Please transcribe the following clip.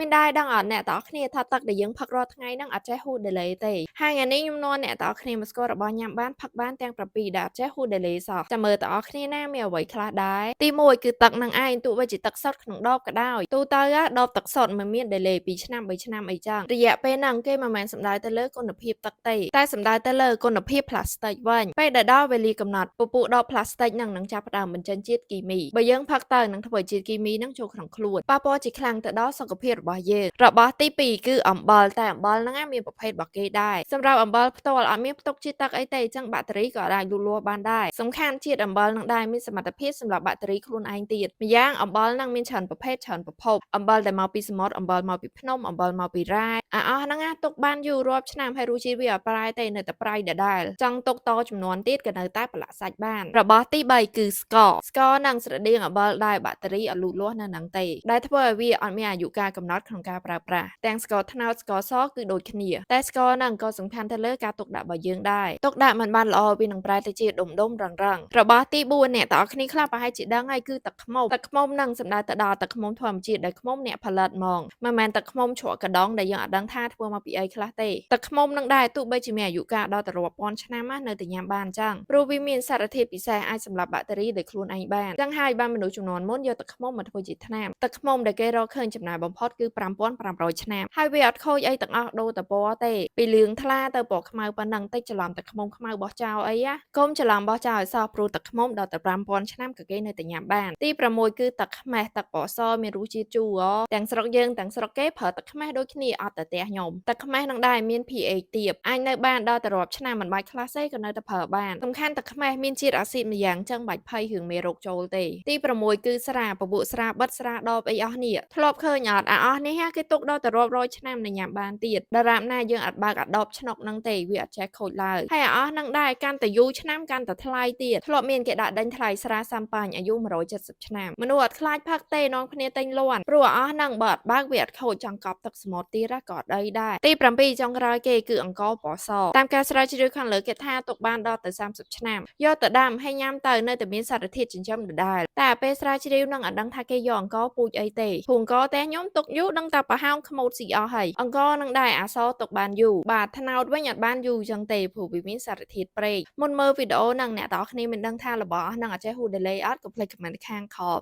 មានដែរដឹងអត់អ្នកទាំងអស់គ្នាថាទឹកដែលយើងផឹកររាល់ថ្ងៃហ្នឹងអត់ចេះហួស delay ទេហើយថ្ងៃនេះខ្ញុំនាំអ្នកទាំងអស់គ្នាមកស្គាល់របស់ញ៉ាំបានផឹកបានទាំង7ដែលអត់ចេះហួស delay សោះចាំមើលទាំងអស់គ្នាណាមានអ្វីខ្លះដែរទី1គឺទឹកនឹងឯងទោះបីជាទឹកសុទ្ធក្នុងដបក៏ដោយទូទៅដបទឹកសុទ្ធមិនមាន delay 2ឆ្នាំ3ឆ្នាំអីចឹងរយៈពេលហ្នឹងគេមិនមែនសំដៅទៅលើគុណភាពទឹកទេតែសំដៅទៅលើគុណភាពផ្លាស្ទិកវិញពេលដែលដល់វេលាកំណត់ពពុះដបផ្លាស្ទិកហ្នឹងនឹងចាប់ផ្ដើមបញ្ចេញជាតិគីមីបើយើងផឹកទៅនឹងធ្វើជាតិគីមីហ្នឹងចូលក្នុងខ្លួនប៉ះពាល់ជាខ្លាំងទៅដល់សុខភាពរបស់យើងរបស់ទី2គឺអំបិលតែអំបិលហ្នឹងមានប្រភេទរបស់គេដែរសម្រាប់អំបិលផ្ទាល់អត់មានផ្ទុកជាតិទឹកអីទេអញ្ចឹងបាក់តេរីក៏អាចលូតលាស់បានដែរសំខាន់ជាតិអំបិលនឹងដែរមានសមត្ថភាពសម្រាប់បាក់តេរីខ្លួនឯងទៀតម្យ៉ាងអំបិលហ្នឹងមានច្រើនប្រភេទច្រើនប្រភពអំបិលដែលមកពីសមុទ្រអំបិលមកពីភ្នំអំបិលមកពីរ៉ែអស់ហ្នឹងទុកបានយូររាប់ឆ្នាំហើយរសជាតិវាអត់ប្រែទេនៅតែប្រៃដដែលចង់ទុកតចំនួនទៀតក៏នៅតែប្រឡាក់សាច់បានរបស់ទី3គឺស្ករហ្នឹងស្រដៀងអំបិលដែរបាក់តេរីអត់លូតលាស់នៅហ្នឹងទេដែលធ្វើឲ្យវាអត់មានអាយុកាលកំណត់ក្នុងការប្រើប្រាស់ទាំងស្ករត្នោតស្ករសគឺដូចគ្នាតែស្ករហ្នឹងក៏សំខាន់ទៅលើការទុកដាក់របស់យើងដែរទុកដាក់មិនបានល្អវានឹងប្រែទៅជាដុំរឹងរបស់ទី4អ្នកទាំងអស់គ្នាខ្លះប្រហែលជាដឹងហើយគឺទឹកខ្មុំហ្នឹងសំដៅទៅដល់ទឹកខ្មុំធម្មជាតិដែលខ្មុំអ្នកផលិតហ្មងមិនមែនទឹកខ្មុំជ្រក់កដងដែលយើងអត់ដឹងថាធ្វើមកពីអីខ្លះទេទឹកខ្មុំហ្នឹងដែរទោះបីជាមានអាយុកាលដល់ទៅរាប់ពាន់ឆ្នាំនៅតែញ៉ាំបានចឹងព្រោះវាមានសារធាតុពិសេសអាចសម្លាប់បាក់តេរីដោយខ្លួនឯងបានចឹងហើយបានមនុស្សជំនាន់មុនយកទឹកខ្មុំមកធ្វើជាថ្នាំទឹកខ្មុំដែលគេរកឃើញចំណាយបំផុតគឺ5500ឆ្នាំហើយវាអត់ខូចអីទាំងអស់ដូរតែពណ៌ទេពីលឿងថ្លាទៅពណ៌ខ្មៅប៉ុណ្ណឹងតិចច្រឡំទឹកខ្មុំខ្មៅបោះចោលអីកុំច្រឡំបោះចោលឲ្យសោះព្រោះទឹកខ្មុំដល់ទៅ5000ឆ្នាំក៏គេនៅតែញ៉ាំបានទី6គឺទឹកខ្មេះទឹកពណ៌សមានរសជាតិជូរទាំងស្រុកយើងទាំងស្រុកគេប្រើទឹកខ្មេះដូចគ្នាអត់តែផ្ទះខ្ញុំទឹកខ្មេះនឹងដែរមាន pH ទាបអាចនៅបានដល់ទៅរាប់ឆ្នាំមិនបាច់ខ្លះទេក៏នៅតែប្រើបានសំខាន់ទឹកខ្មេះមានជាតិអាស៊ីតម្យ៉ាងចឹងបាច់ភ័យរឿងមេរោគចូលទេទី6គឺស្រាពពួកស្រាបិទស្រាដបអីអស់នេះធ្លាប់ឃើញអត់អស់នេះគេទុកដល់ទៅរាប់រយឆ្នាំនៅញ៉ាំបានទៀតដរាបណាយើងអត់បើកអាដបឆ្នុកហ្នឹងទេវាអត់ចេះខូចឡើយហើយអស់ហ្នឹងដែរកាន់តែយូរឆ្នាំកាន់តែថ្លៃទៀតធ្លាប់មានគេដាក់ដេញថ្លៃស្រាសាំប៉ាញអាយុ170ឆ្នាំមនុស្សអត់ខ្លាចផឹកទេនាំគ្នាទិញលាន់ព្រោះអស់ហ្នឹងបើអត់បើកវាអត់ខូចចង់កប់ទឹកសមុទ្រទៀតក៏អត់អីដែរទី7ចុងក្រោយគេគឺអង្ករពណ៌សតាមការស្រាវជ្រាវខាងលើគេថាទុកបានដល់ទៅ30ឆ្នាំយកទៅដាំហើយញ៉ាំទៅនៅតែមានសារធាតុចិញ្ចឹមដដែលតែពេលស្រាវជ្រាវនឹងអត់ដឹងថាគេយកអង្ករពូជអីទេព្រោះអង្ករតែខ្ញុំទុកយូរដឹងតែប្រហោងខ្មូតស៊ីអស់ហើយអង្ករនឹងដែរអសទុកបានយូរបាទត្នោតវិញអត់បានយូរចឹងទេព្រោះវាមានសារធាតុប្រេងមុនមើលវីដេអូហ្នឹងអ្នកទាំងអស់គ្នាមិនដឹងថារបស់អស់ហ្នឹងអត់ចេះហួស delay អត់កុំភ្លេច comment ខាងខម